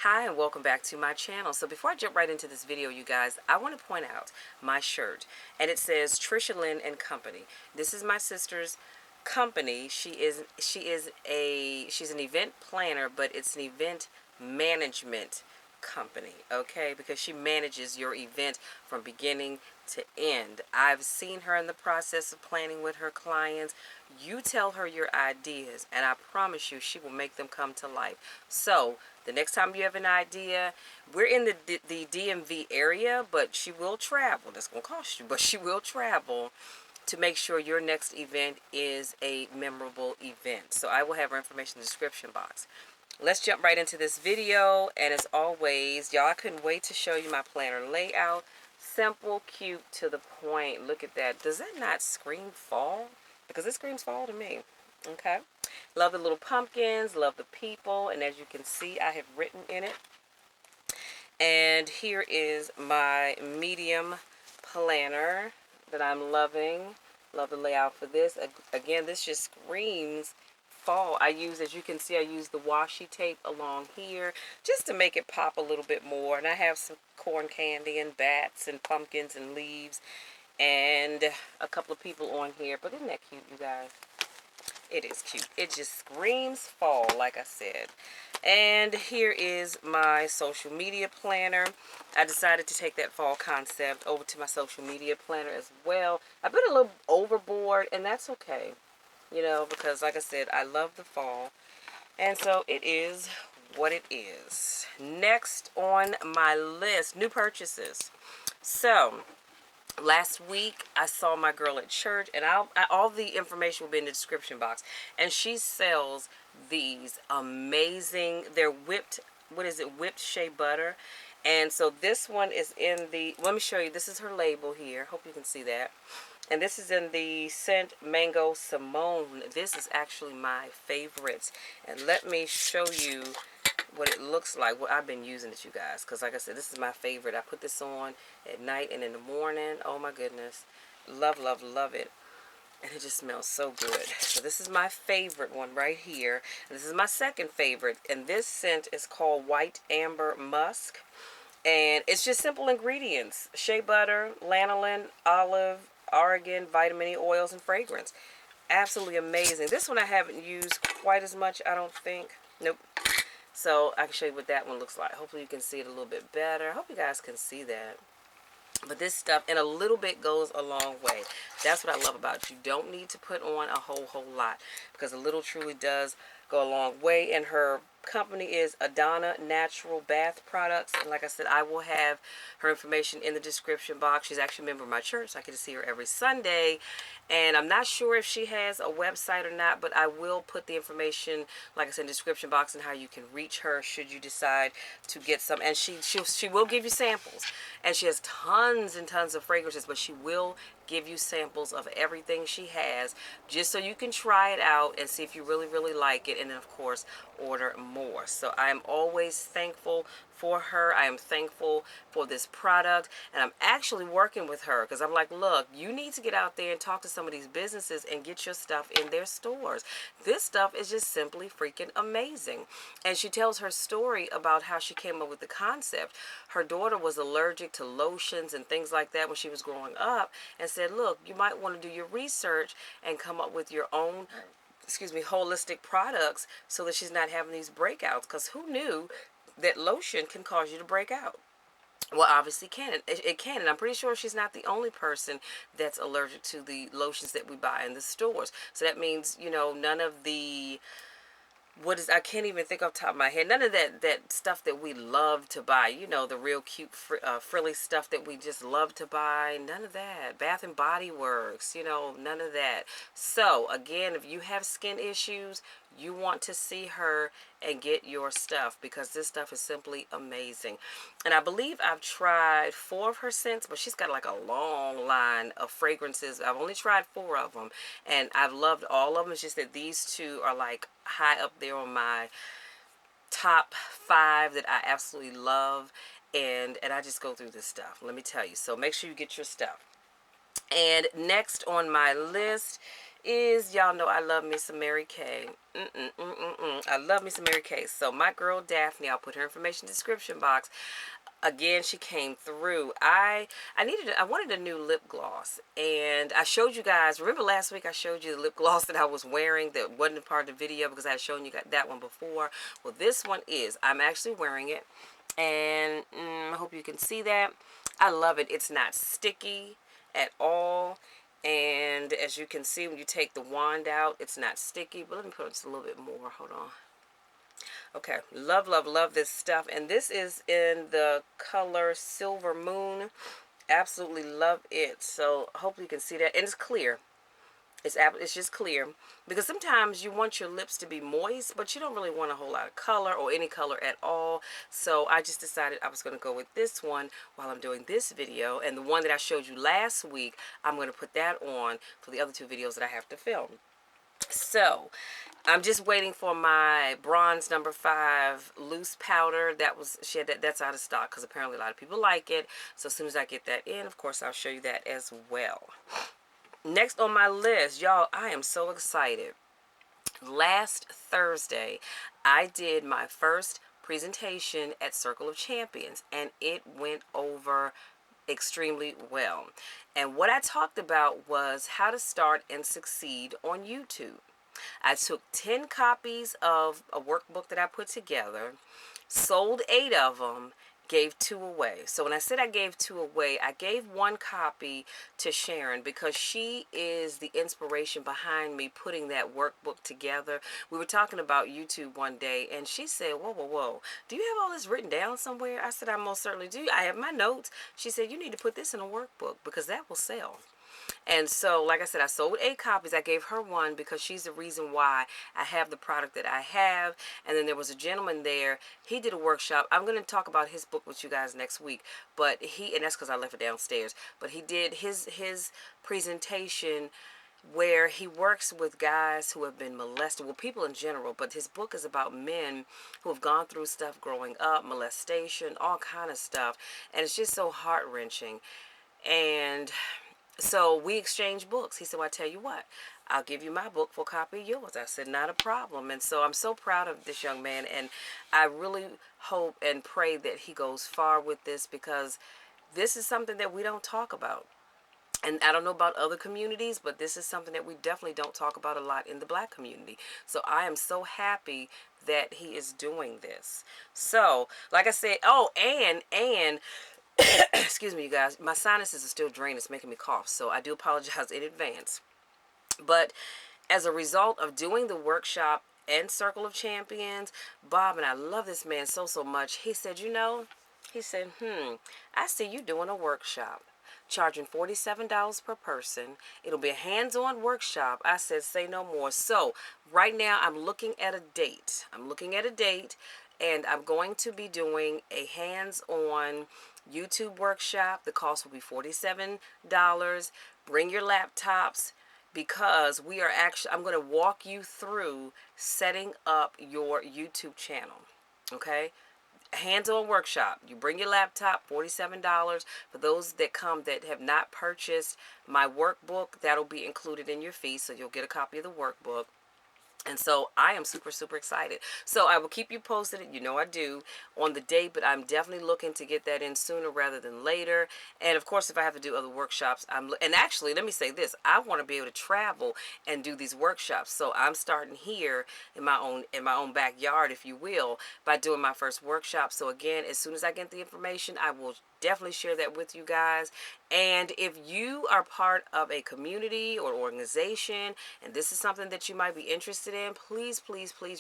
Hi and welcome back to my channel. So before I jump right into this video, you guys, I want to point out my shirt, and it says Trisha Lynn and Company. This is my sister's company. She's an event planner, but it's an event management company, okay? Because she manages your event from beginning to end. I've seen her in the process of planning with her clients. You tell her your ideas, and I promise you she will make them come to life. So the next time you have an idea, we're in the DMV area, but she will travel. That's going to cost you, but she will travel to make sure your next event is a memorable event. So I will have her information in the description box. Let's jump right into this video, and as always, y'all, I couldn't wait to show you my planner layout. Simple, cute, to the point. Look at that. Does that not scream fall? Because it screams fall to me. Okay. Love the little pumpkins, love the people, and as you can see, I have written in it. And here is my medium planner that I'm loving. Love the layout for this. Again, this just screams fall. As you can see, I use the washi tape along here just to make it pop a little bit more. And I have some corn candy and bats and pumpkins and leaves and a couple of people on here. But isn't that cute, you guys? It is cute. It just screams fall, like I said. And here is my social media planner. I decided to take that fall concept over to my social media planner as well. I've been a little overboard, and that's okay. You know, because like I said, I love the fall. And so it is what it is. Next on my list, new purchases. So last week I saw my girl at church, and all the information will be in the description box. And she sells these amazing, they're whipped, whipped shea butter. And so this one is in the, let me show you, this is her label here. Hope you can see that. And this is in the scent Mango Simone. This is actually my favorite. And let me show you what it looks like. Well, I've been using it, you guys, because like I said, this is my favorite. I put this on at night and in the morning. Oh my goodness. Love, love, love it. And it just smells so good. So this is my favorite one right here. And this is my second favorite. And this scent is called White Amber Musk. And it's just simple ingredients. Shea butter, lanolin, olive, argan, vitamin E oils, and fragrance. Absolutely amazing. This one I haven't used quite as much, I don't think. Nope. So I can show you what that one looks like. Hopefully you can see it a little bit better. I hope you guys can see that. But this stuff, and a little bit goes a long way. That's what I love about it. You don't need to put on a whole lot, because a little truly does go a long way. And her company is Adana Natural Bath Products. And like I said, I will have her information in the description box. She's actually a member of my church, so I get to see her every Sunday. And I'm not sure if she has a website or not, but I will put the information, like I said, in the description box, and how you can reach her should you decide to get some. And she will give you samples. And she has tons and tons of fragrances, but she will give you samples of everything she has, just so you can try it out and see if you really, really like it. And then, of course, order more. So I am always thankful for her. I am thankful for this product, and I'm actually working with her because I'm like, look, you need to get out there and talk to some of these businesses and get your stuff in their stores. This stuff is just simply freaking amazing. And she tells her story about how she came up with the concept. Her daughter was allergic to lotions and things like that when she was growing up, and said, look, you might want to do your research and come up with your own holistic products so that she's not having these breakouts. Because who knew that lotion can cause you to break out? Well, obviously it can, and I'm pretty sure she's not the only person that's allergic to the lotions that we buy in the stores. So that means, you know, none of the, I can't even think off the top of my head, none of that stuff that we love to buy, you know, the real cute frilly stuff that we just love to buy, none of that. Bath and Body Works, you know, none of that. So again, if you have skin issues, you want to see her and get your stuff, because this stuff is simply amazing. And I believe I've tried 4 of her scents, but she's got like a long line of fragrances. I've only tried 4 of them, and I've loved all of them. It's just that these 2 are like high up there on my top 5 that I absolutely love. And I just go through this stuff, let me tell you. So make sure you get your stuff. And next on my list is, y'all know I love me some Mary Kay. I love me some Mary Kay. So my girl Daphne, I'll put her information in the description box. Again, she came through. I wanted a new lip gloss, and I showed you guys. Remember last week I showed you the lip gloss that I was wearing that wasn't a part of the video because I had shown you that one before. Well, this one is. I'm actually wearing it, and I hope you can see that. I love it. It's not sticky at all. And as you can see, when you take the wand out, it's not sticky. But let me put just a little bit more. Hold on. Okay, love, love, love this stuff. And this is in the color Silver Moon. Absolutely love it. So hopefully you can see that. And it's clear. It's just clear. Because sometimes you want your lips to be moist, but you don't really want a whole lot of color or any color at all. So I just decided I was going to go with this one while I'm doing this video. And the one that I showed you last week, I'm going to put that on for the other two videos that I have to film. So I'm just waiting for my bronze number 5 loose powder. That's out of stock because apparently a lot of people like it. So as soon as I get that in, of course, I'll show you that as well. Next on my list, y'all, I am so excited. Last Thursday, I did my first presentation at Circle of Champions, and it went over extremely well. And what I talked about was how to start and succeed on YouTube. I took 10 copies of a workbook that I put together, sold 8 of them, gave 2 away. So when I said I gave 2 away, I gave 1 copy to Sharon because she is the inspiration behind me putting that workbook together. We were talking about YouTube one day, and she said, whoa, whoa, whoa, do you have all this written down somewhere? I said, I most certainly do. I have my notes. She said, you need to put this in a workbook because that will sell. And so, like I said, I sold 8 copies. I gave her 1 because she's the reason why I have the product that I have. And then there was a gentleman there. He did a workshop. I'm going to talk about his book with you guys next week. But and that's because I left it downstairs. But he did his presentation where he works with guys who have been molested, well, people in general, but his book is about men who have gone through stuff growing up, molestation, all kind of stuff. And it's just so heart-wrenching. And so we exchanged books. He said, well, I tell you what, I'll give you my book for a copy of yours. I said, not a problem. And so I'm so proud of this young man. And I really hope and pray that he goes far with this because this is something that we don't talk about. And I don't know about other communities, but this is something that we definitely don't talk about a lot in the Black community. So I am so happy that he is doing this. So, like I said, oh, and excuse me, you guys, my sinuses are still drained. It's making me cough, so I do apologize in advance. But as a result of doing the workshop and Circle of Champions, Bob, and I love this man so much, he said, I see you doing a workshop, charging $47 per person. It'll be a hands-on workshop. I said, say no more. So right now I'm looking at a date. And I'm going to be doing a hands-on YouTube workshop. The cost will be $47. Bring your laptops because I'm going to walk you through setting up your YouTube channel. Okay? Hands-on workshop. You bring your laptop, $47. For those that come that have not purchased my workbook, that'll be included in your fee, so you'll get a copy of the workbook. And so I am super excited. So I will keep you posted, you know I do, on the date, but I'm definitely looking to get that in sooner rather than later. And of course, if I have to do other workshops, and actually, let me say this, I want to be able to travel and do these workshops. So I'm starting here in my own backyard, if you will, by doing my first workshop. So again, as soon as I get the information, I will definitely share that with you guys. And if you are part of a community or organization and this is something that you might be interested in, please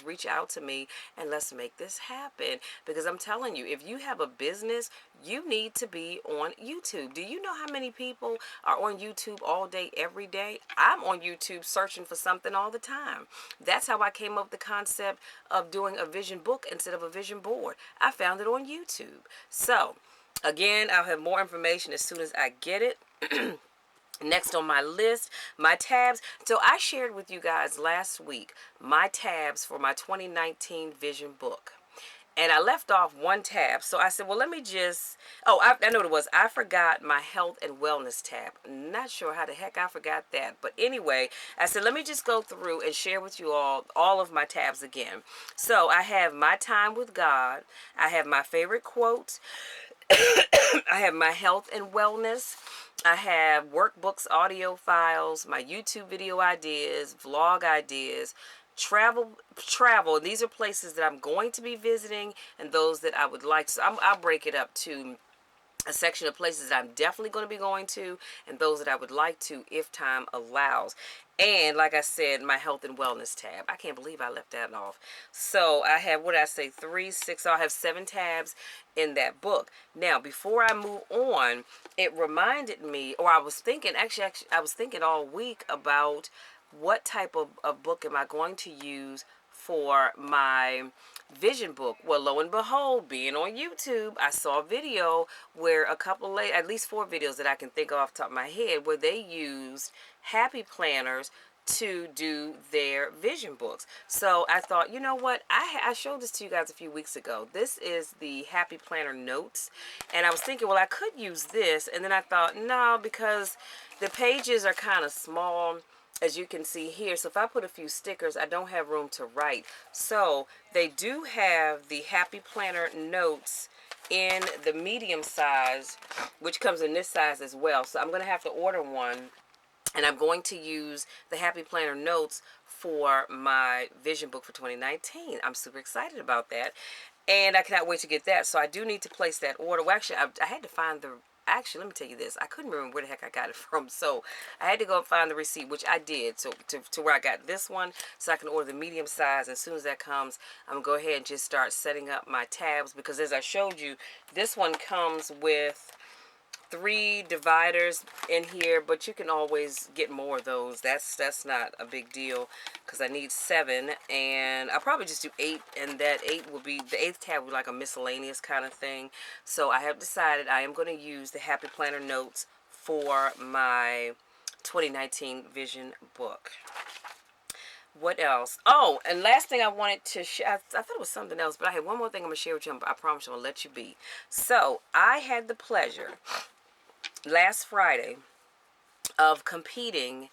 reach out to me and let's make this happen. Because I'm telling you, if you have a business, you need to be on YouTube. Do you know how many people are on YouTube all day, every day? I'm on YouTube searching for something all the time. That's how I came up with the concept of doing a vision book instead of a vision board. I found it on YouTube. So again, I'll have more information as soon as I get it. Next on my list, my tabs. So I shared with you guys last week my tabs for my 2019 vision book. and I left off one tab. So I said, well, let me just, oh, I know what it was. I forgot my health and wellness tab. Not sure how the heck I forgot that. But anyway, I said, let me just go through and share with you all of my tabs again. So I have my time with God. I have my favorite quotes. I have my health and wellness. I have workbooks, audio files, my YouTube video ideas, vlog ideas, travel. These are places that I'm going to be visiting and those that I would like. So I'll break it up to a section of places that I'm definitely going to be going to and those that I would like to if time allows. And like I said, my health and wellness tab. I can't believe I left that off. So I have, what did I say, 3, 6, so I have 7 tabs in that book. Now, before I move on, it reminded me, or I was thinking, actually I was thinking all week about what type of book am I going to use for my vision book. Well, lo and behold, being on YouTube, I saw a video where a couple, at least 4 videos that I can think of off the top of my head, where they used happy planners to do their vision books. So I thought, you know what, I showed this to you guys a few weeks ago. This is the happy planner notes, and I was thinking, well, I could use this, and then I thought, no, because the pages are kind of small, as you can see here. So if I put a few stickers, I don't have room to write. So they do have the happy planner notes in the medium size, which comes in this size as well. So I'm going to have to order one, and I'm going to use the happy planner notes for my vision book for 2019. I'm super excited about that, and I cannot wait to get that. So I do need to place that order. Well, actually, I had to find the, actually, let me tell you this. I couldn't remember where the heck I got it from. So I had to go and find the receipt, which I did. So to where I got this one, so I can order the medium size. As soon as that comes, I'm going to go ahead and just start setting up my tabs. Because as I showed you, this one comes with 3 dividers in here, but you can always get more of those. That's not a big deal, because I need 7, and I'll probably just do 8, and that 8 will be, the 8th tab will be like a miscellaneous kind of thing. So I have decided I am going to use the Happy Planner notes for my 2019 vision book. What else? Oh, and last thing I wanted to share, I thought it was something else, but I had one more thing I'm going to share with you. I promise I'm going to let you be. So I had the pleasure last Friday of competing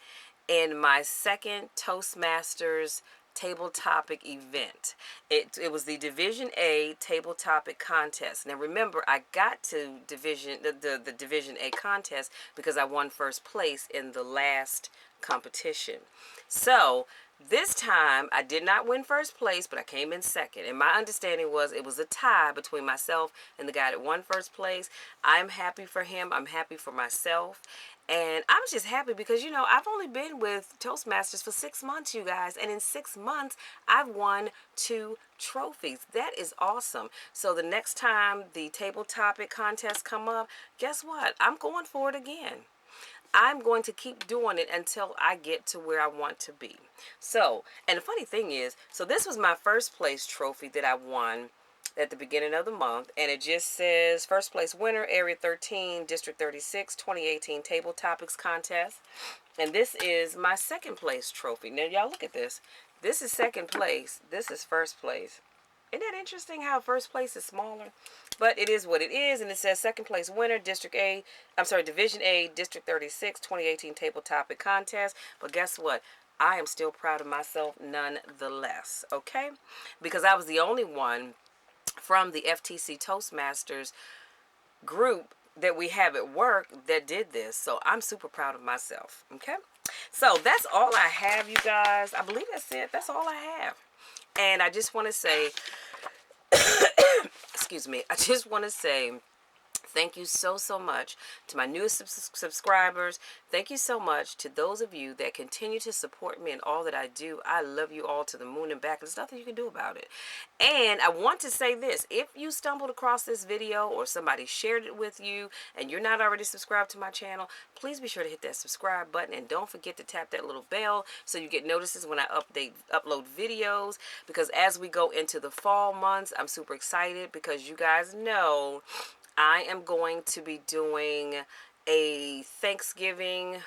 in my second Toastmasters table topic event. It was the Division A table topic contest. Now remember, I got to the Division A contest because I won first place in the last competition. So this time, I did not win first place, but I came in second. And my understanding was it was a tie between myself and the guy that won first place. I'm happy for him. I'm happy for myself. And I'm just happy because, you know, I've only been with Toastmasters for 6 months, you guys. And in 6 months, I've won 2 trophies. That is awesome. So the next time the table topic contests come up, guess what? I'm going for it again. I'm going to keep doing it until I get to where I want to be. So, and the funny thing is, so this was my first place trophy that I won at the beginning of the month, and it just says first place winner, Area 13, District 36, 2018 Table Topics Contest. And this is my second place trophy. Now, y'all look at this. This is second place. This is first place. Isn't that interesting how first place is smaller? But it is what it is, and it says second place winner, Division A, District 36, 2018 Table Topic Contest. But guess what? I am still proud of myself nonetheless, okay? Because I was the only one from the FTC Toastmasters group that we have at work that did this. So I'm super proud of myself, okay? So that's all I have, you guys. I believe that's it. That's all I have. And I just want to say, excuse me, I just want to say thank you so much to my newest subscribers. Thank you so much to those of you that continue to support me in all that I do. I love you all to the moon and back. There's nothing you can do about it. And I want to say this. If you stumbled across this video or somebody shared it with you and you're not already subscribed to my channel, please be sure to hit that subscribe button. And don't forget to tap that little bell so you get notices when I upload videos. Because as we go into the fall months, I'm super excited because you guys know I am going to be doing a Thanksgiving.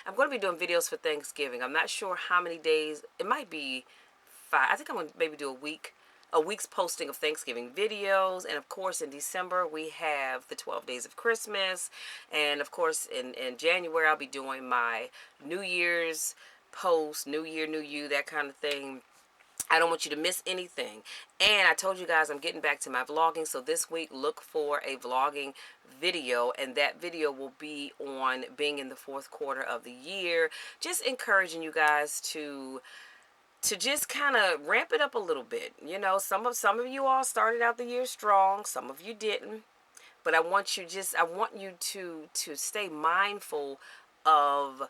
I'm going to be doing videos for Thanksgiving. I'm not sure how many days. It might be 5. I think I'm going to maybe do a week a week's posting of Thanksgiving videos. And of course, in December, we have the 12 days of Christmas. And of course, in January, I'll be doing my New Year's post, New Year, New You, that kind of thing. I don't want you to miss anything. And I told you guys I'm getting back to my vlogging. So this week, look for a vlogging video. And that video will be on being in the fourth quarter of the year. Just encouraging you guys to just kind of ramp it up a little bit. You know, some of you all started out the year strong. Some of you didn't. But I want you to stay mindful of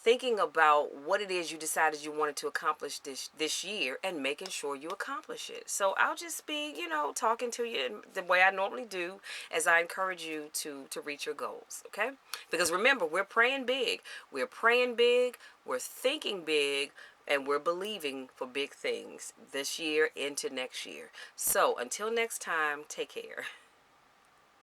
thinking about what it is you decided you wanted to accomplish this year and making sure you accomplish it. So I'll just be, talking to you the way I normally do as I encourage you to reach your goals, okay? Because remember, we're praying big. We're praying big, we're thinking big, and we're believing for big things this year into next year. So until next time, take care.